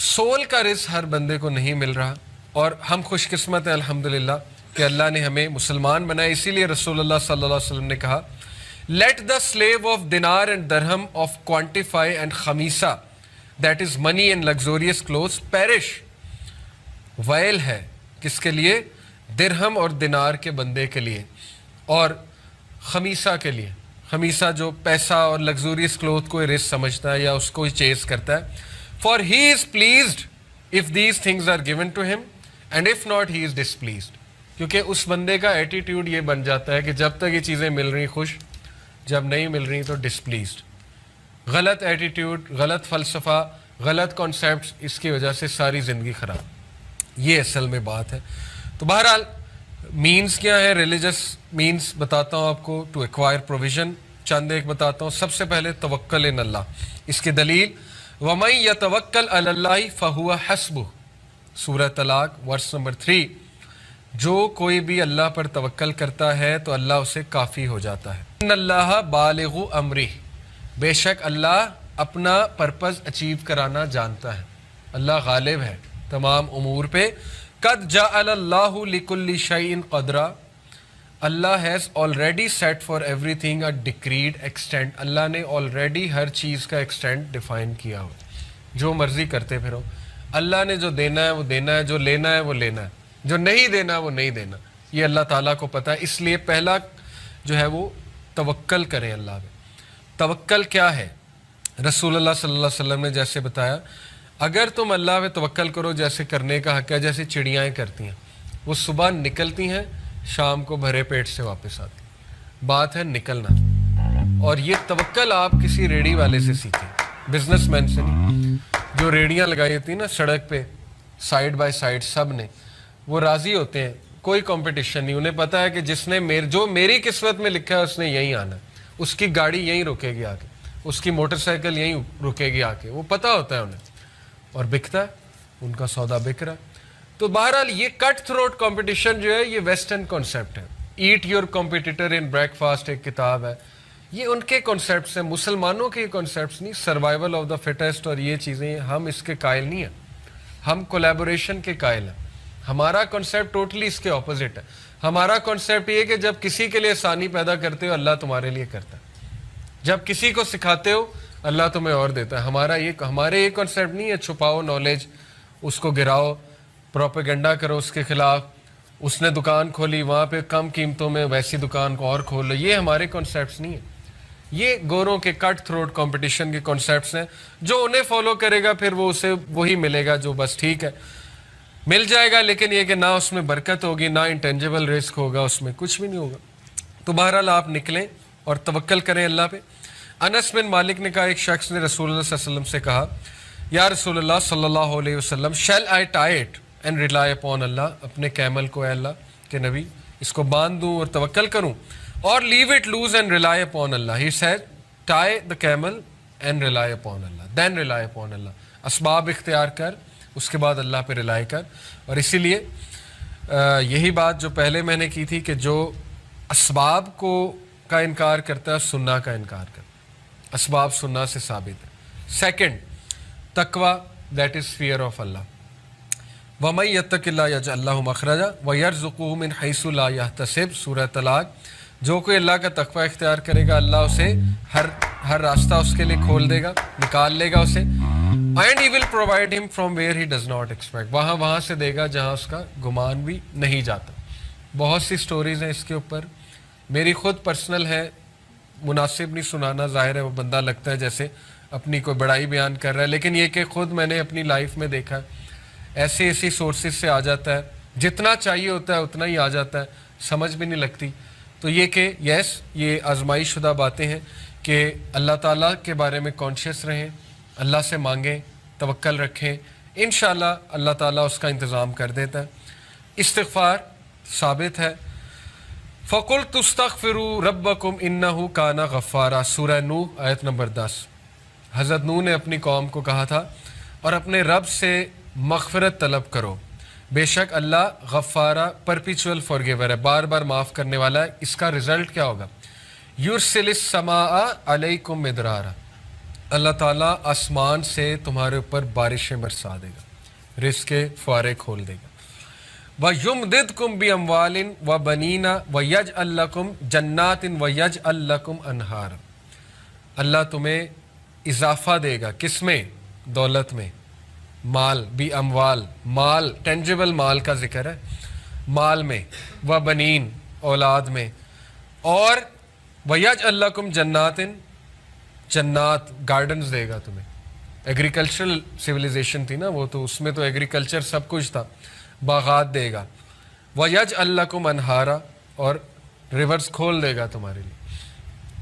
Civil کا رزق ہر بندے کو نہیں مل رہا، اور ہم خوش قسمت ہیں الحمدللہ کہ اللہ نے ہمیں مسلمان بنائے. اسی لیے رسول اللہ صلی اللہ علیہ وسلم نے کہا let the slave of dinar and dirham of quantify and خمیسہ that is money and luxurious clothes perish. Well ہے کس کے لیے؟ درہم اور دینار کے بندے کے لیے، اور خمیسہ کے لیے. خمیسہ جو پیسہ اور لگزوریس کلوتھ کو رزق سمجھتا ہے یا اس کو چیز کرتا ہے. For he is pleased if these things are given to him and if not he is displeased. کیونکہ اس بندے کا ایٹیٹیوڈ یہ بن جاتا ہے کہ جب تک یہ چیزیں مل رہی خوش، جب نہیں مل رہی تو ڈسپلیزڈ. غلط ایٹیٹیوڈ، غلط فلسفہ، غلط کانسیپٹس، اس کی وجہ سے ساری زندگی خراب. یہ اصل میں بات ہے. تو بہرحال مینز کیا ہے؟ ریلیجس مینز بتاتا ہوں آپ کو ٹو ایکوائر پروویژن. چند ایک بتاتا ہوں. سب سے پہلے توکل ان اللہ. اس کی دلیل وَمَن يَتَوَكَّلْ عَلَى اللَّهِ فَهُوَ حَسْبُهُ، سورہ طلاق ورس نمبر 3. جو کوئی بھی اللہ پر توکل کرتا ہے تو اللہ اسے کافی ہو جاتا ہے. ان اللہ بالغ امرہ، بے شک اللہ اپنا پرپز اچیو کرانا جانتا ہے. اللہ غالب ہے تمام امور پہ. قد جعل اللہ لکل شیء قدرا، Allah has already set for everything a decreed extent. Allah نے آلریڈی ہر چیز کا ایکسٹینٹ ڈیفائن کیا ہو. جو مرضی کرتے پھرو، اللہ نے جو دینا ہے وہ دینا ہے، جو لینا ہے وہ لینا ہے، جو نہیں دینا وہ نہیں دینا. یہ اللہ تعالیٰ کو پتہ ہے. اس لیے پہلا جو ہے وہ توکل کریں اللہ پہ. توکل کیا ہے؟ رسول اللہ صلی اللہ علیہ وسلم نے جیسے بتایا، اگر تم اللہ پہ توکل کرو جیسے کرنے کا حق ہے، جیسے چڑیاں کرتی ہیں. وہ صبح نکلتی ہیں، شام کو بھرے پیٹ سے واپس آتی. بات ہے نکلنا. اور یہ توکل آپ کسی ریڑھی والے سے سیکھیں، بزنس مین سے نہیں. جو ریڑیاں لگائی ہوتی ہیں نا سڑک پہ سائڈ بائی سائڈ، سب نے وہ راضی ہوتے ہیں، کوئی کمپٹیشن نہیں. انہیں پتا ہے کہ جس نے جو میری قسمت میں لکھا ہے اس نے یہیں آنا ہے. اس کی گاڑی یہیں رکے گی آ کے، اس کی موٹر سائیکل یہیں رکے گی آ کے. وہ پتہ ہوتا ہے انہیں، اور بکتا ہے، ان کا سودا بک رہا ہے. تو بہرحال یہ کٹ تھروٹ کمپٹیشن جو ہے یہ ویسٹرن کانسیپٹ ہے. Eat your competitor in breakfast فاسٹ ایک کتاب ہے، یہ ان کے کانسیپٹس ہیں، مسلمانوں کے کانسیپٹس نہیں. سروائیول آف دا فٹیسٹ اور یہ چیزیں ہم اس کے قائل نہیں ہیں. ہم کولیبوریشن کے قائل ہیں. ہمارا کانسیپٹ ٹوٹلی اس کے اپوزٹ ہے. ہمارا کانسیپٹ یہ کہ جب کسی کے لیے آسانی پیدا کرتے ہو اللہ تمہارے لیے کرتا ہے. جب کسی کو سکھاتے ہو اللہ تمہیں اور دیتا ہے. ہمارے یہ کانسیپٹ نہیں ہے چھپاؤ نالج، اس کو گراؤ، پروپیگنڈا کرو اس کے خلاف. اس نے دکان کھولی وہاں پہ کم قیمتوں میں ویسی دکان کو اور کھول لو. یہ ہمارے کانسیپٹس نہیں ہیں. یہ گوروں کے کٹ تھروٹ کمپٹیشن کے کانسیپٹس ہیں. جو انہیں فالو کرے گا پھر وہ اسے وہی ملے گا جو بس ٹھیک ہے مل جائے گا، لیکن یہ کہ نہ اس میں برکت ہوگی، نہ انٹینجیبل رزق ہوگا، اس میں کچھ بھی نہیں ہوگا. تو بہرحال آپ نکلیں اور توکل کریں اللہ پہ. انس بن مالک نے کہا ایک شخص نے رسول اللہ صلی اللہ علیہ وسلم سے کہا یا رسول اللہ صلی اللہ علیہ وسلم shall I tie it and rely upon Allah, اپنے کیمل کو اے اللہ کہ نبی اس کو باندھ دوں اور توکل کروں، اور leave it loose and rely upon Allah. He said tie the camel and rely upon Allah, then rely upon Allah. اسباب اختیار کر، اس کے بعد اللہ پہ ریلائی کر. اور اسی لیے یہی بات جو پہلے میں نے کی تھی کہ جو اسباب کا انکار کرتا ہے سننا کا انکار کرتا ہے. اسباب سننا سے ثابت ہے. سیکنڈ تقوی، دیٹ از فیئر آف اللہ. وَمَن يَتَّقِ اللَّهَ يَجْعَل لَّهُ مَخْرَجًا وَيَرْزُقْهُ مِنْ حَيْثُ لَا يَحْتَسِبُ، سورہ طلاق. جو کوئی اللہ کا تقوی اختیار کرے گا اللہ اسے ہر راستہ اس کے لیے کھول دے گا، نکال لے گا اسے. اینڈ ہی ول پرووائڈ ہم from where he does not expect, وہاں سے دے گا جہاں اس کا گمان بھی نہیں جاتا. بہت سی سٹوریز ہیں اس کے اوپر. میری خود پرسنل ہے، مناسب نہیں سنانا، ظاہر ہے وہ بندہ لگتا ہے جیسے اپنی کوئی بڑائی بیان کر رہا ہے، لیکن یہ کہ خود میں نے اپنی لائف میں دیکھا ایسی سورسز سے آ جاتا ہے، جتنا چاہیے ہوتا ہے اتنا ہی آ جاتا ہے، سمجھ بھی نہیں لگتی. تو یہ کہ یس یہ آزمائی شدہ باتیں ہیں کہ اللہ تعالیٰ کے بارے میں کانشیس رہیں، اللہ سے مانگیں، توکل رکھیں، انشاءاللہ اللہ تعالیٰ اس کا انتظام کر دیتا ہے. استغفار ثابت ہے. فَقُلْتُ اسْتَغْفِرُوا رَبَّكُمْ إِنَّهُ كَانَ غَفَّارًا، سورہ نوح آیت نمبر 10. حضرت نوح نے اپنی قوم کو کہا تھا اور اپنے رب سے مغفرت طلب کرو، بے شک اللہ غفارہ پرپیچول فارگیور ہے، بار بار معاف کرنے والا ہے. اس کا رزلٹ کیا ہوگا؟ یرسل السماء علیکم مدرارا، اللہ تعالیٰ آسمان سے تمہارے اوپر بارشیں برسا دے گا، رزق کے فوارے کھول دے گا۔ وَيُمْدِدْكُمْ بِأَمْوَالٍ وَبَنِينَ وَيَجْعَلْ لَكُمْ جَنَّاتٍ وَيَجْعَلْ لَكُمْ أَنْهَارًا۔ اللہ تمہیں اضافہ دے گا، کس میں؟ دولت میں، مال، بھی اموال، مال ٹینجیبل مال کا ذکر ہے، مال میں، وبنین اولاد میں، اور وَيَجْعَلْ لَكُمْ جَنَّاتٍ جنات گارڈنز دے گا تمہیں۔ ایگریکلچرل سویلائزیشن تھی نا وہ، تو اس میں تو ایگریکلچر سب کچھ تھا، باغات دے گا۔ وَيَجْعَلْ لَكُمْ أَنْهَارًا، اور ریورز کھول دے گا تمہارے لیے۔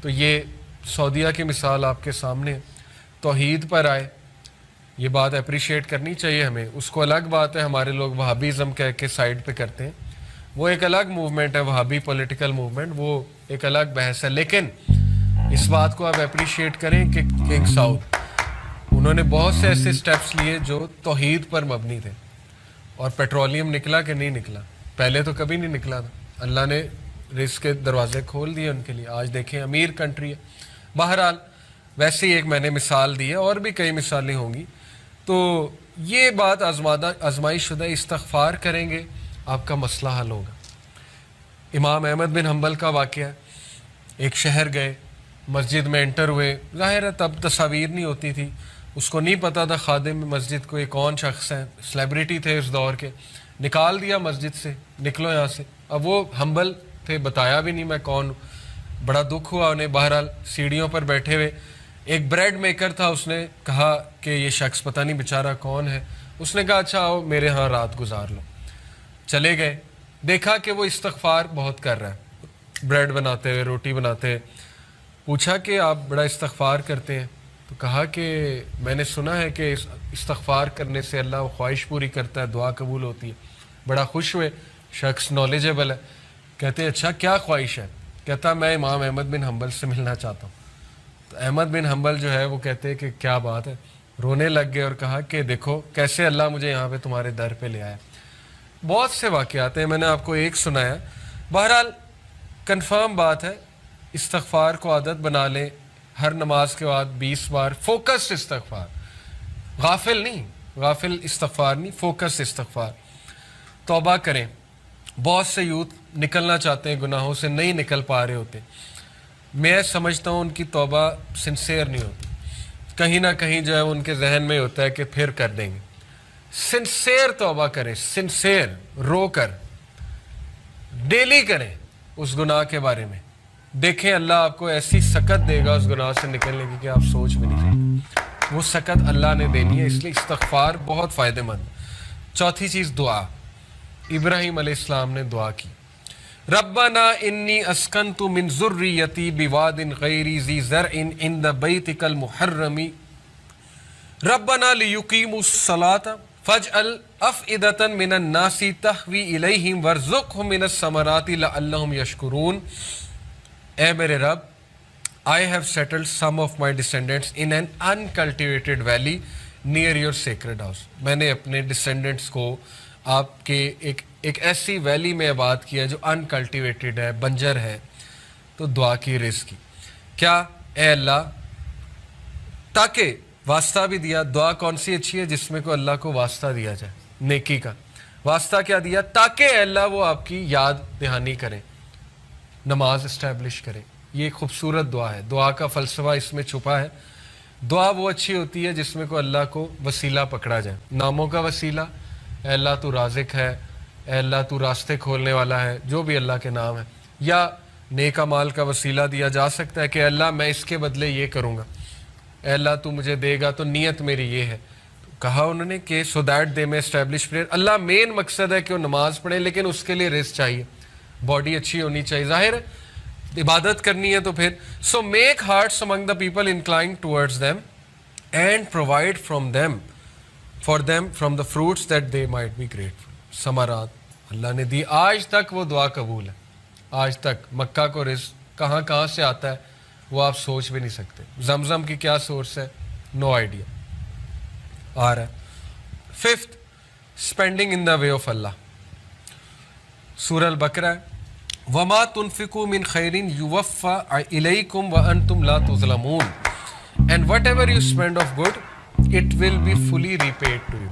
تو یہ سعودیہ کی مثال آپ کے سامنے ہے، توحید پر آئے، یہ بات اپریشیٹ کرنی چاہیے ہمیں۔ اس کو الگ بات ہے ہمارے لوگ وہابیزم کہہ کے سائڈ پہ کرتے ہیں، وہ ایک الگ موومنٹ ہے، وہابی پولیٹیکل موومنٹ، وہ ایک الگ بحث ہے۔ لیکن اس بات کو آپ اپریشیٹ کریں کہ کنگ سعود انہوں نے بہت سے ایسے سٹیپس لیے جو توحید پر مبنی تھے، اور پیٹرولیم نکلا کہ نہیں نکلا؟ پہلے تو کبھی نہیں نکلا تھا، اللہ نے رزق کے دروازے کھول دیے ان کے لیے، آج دیکھیں امیر کنٹری ہے۔ بہرحال ویسے ہی ایک میں نے مثال دی ہے، اور بھی کئی مثالیں ہوں گی۔ تو یہ بات آزمائی شدہ، استغفار کریں گے آپ کا مسئلہ حل ہوگا۔ امام احمد بن حنبل کا واقعہ، ایک شہر گئے، مسجد میں انٹر ہوئے، ظاہر ہے تب تصاویر نہیں ہوتی تھی، اس کو نہیں پتا تھا خادم مسجد کو یہ کون شخص ہے، سیلیبریٹی تھے اس دور کے، نکال دیا مسجد سے، نکلو یہاں سے۔ اب وہ ہمبل تھے، بتایا بھی نہیں میں کون ہوں، بڑا دکھ ہوا انہیں۔ بہرحال سیڑھیوں پر بیٹھے ہوئے ایک بریڈ میکر تھا، اس نے کہا کہ یہ شخص پتہ نہیں بیچارہ کون ہے، اس نے کہا اچھا آؤ میرے ہاں رات گزار لو۔ چلے گئے، دیکھا کہ وہ استغفار بہت کر رہا ہے، بریڈ بناتے ہوئے، روٹی بناتے ہوئے۔ پوچھا کہ آپ بڑا استغفار کرتے ہیں؟ تو کہا کہ میں نے سنا ہے کہ استغفار کرنے سے اللہ وہ خواہش پوری کرتا ہے، دعا قبول ہوتی ہے۔ بڑا خوش ہوئے، شخص نالجیبل ہے، کہتے ہیں اچھا کیا خواہش ہے؟ کہتا میں امام احمد بن حنبل سے ملنا چاہتا ہوں۔ تو احمد بن حنبل جو ہے وہ کہتے ہیں کہ کیا بات ہے، رونے لگ گئے اور کہا کہ دیکھو کیسے اللہ مجھے یہاں پہ تمہارے در پہ لے آیا۔ بہت سے واقعات ہیں، میں نے آپ کو ایک سنایا۔ بہرحال کنفرم بات ہے، استغفار کو عادت بنا لیں، ہر نماز کے بعد 20 بار فوکس استغفار، غافل نہیں، غافل استغفار نہیں، فوکس استغفار۔ توبہ کریں، بہت سے یوتھ نکلنا چاہتے ہیں گناہوں سے، نہیں نکل پا رہے ہوتے، میں سمجھتا ہوں ان کی توبہ سنسیئر نہیں ہوتی، کہیں نہ کہیں جو ہے ان کے ذہن میں ہوتا ہے کہ پھر کر دیں گے۔ سنسیئر توبہ کریں، سنسیئر، رو کر، ڈیلی کریں اس گناہ کے بارے میں، دیکھیں اللہ آپ کو ایسی سکت دے گا اس گناہ سے نکلنے کی کہ آپ سوچ بھی نہیں سکتے، وہ سکت اللہ نے دینی ہے، اس لیے استغفار بہت فائدہ مند۔ چوتھی چیز دعا، ابراہیم علیہ السلام نے دعا کی، ربنا انی اسکنت من ذریتی بواد غیر ذی زرع عند بیتک المحرم ربنا لیقیموا الصلاۃ فاجعل افئدة من الناس تہوی الیہم وارزقہم من الثمرات لعلہم یشکرون۔ اے میرے رب، I have settled some of my descendants in an uncultivated valley near your sacred house۔ میں نے اپنے ڈسینڈنٹس کو آپ کے ایک ایسی ویلی میں آباد کیا جو انکلٹیویٹڈ ہے، بنجر ہے۔ تو دعا کی، رزق کی، کیا اے اللہ، تاکہ واسطہ بھی دیا۔ دعا کون سی اچھی ہے؟ جس میں کو اللہ کو واسطہ دیا جائے، نیکی کا واسطہ کیا دیا؟ تاکہ اے اللہ وہ آپ کی یاد دہانی کریں، نماز اسٹیبلش کریں۔ یہ ایک خوبصورت دعا ہے، دعا کا فلسفہ اس میں چھپا ہے۔ دعا وہ اچھی ہوتی ہے جس میں کو اللہ کو وسیلہ پکڑا جائے، ناموں کا وسیلہ، اے اللہ تو رازق ہے، اے اللہ تو راستے کھولنے والا ہے، جو بھی اللہ کے نام ہے، یا نیک اعمال کا وسیلہ دیا جا سکتا ہے کہ اللہ میں اس کے بدلے یہ کروں گا، اے اللہ تو مجھے دے گا تو نیت میری یہ ہے۔ تو کہا انہوں نے کہ سو دیٹ دے میں اسٹیبلش پریئر، اللہ مین مقصد ہے کہ وہ نماز پڑھیں، لیکن اس کے لیے رزق چاہیے، باڈی اچھی ہونی چاہیے، ظاہر ہے عبادت کرنی ہے تو پھر so make hearts among the people incline towards them and provide from them for them from the fruits that they might be grateful. ثمرات اللہ نے دی، آج تک وہ دعا قبول ہے، آج تک۔ مکہ کو رزق کہاں کہاں سے آتا ہے وہ آپ سوچ بھی نہیں سکتے، زمزم کی کیا سورس ہے، نو آئیڈیا، آ رہا ہے۔ Fifth, spending in the way of Allah, سورہ البقرہ ہے، وَمَا تُنْفِقُوا مِنْ خَيْرٍ يُوَفَّى إِلَيْكُمْ وَأَنْتُمْ لَا تُظْلَمُونَ۔ and whatever you spend of good, it will be fully repaid to you.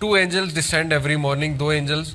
2 angels descend every morning. 2 angels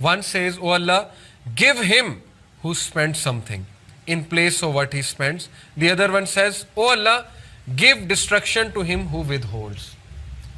One says, O Allah, give him who spends something in place of what he spends. The other one says, O Allah, give destruction to him who withholds.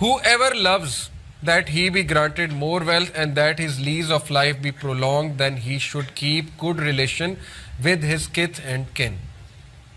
whoever loves that he be granted more wealth and that his lease of life be prolonged, then he should keep good relation with his kith and kin.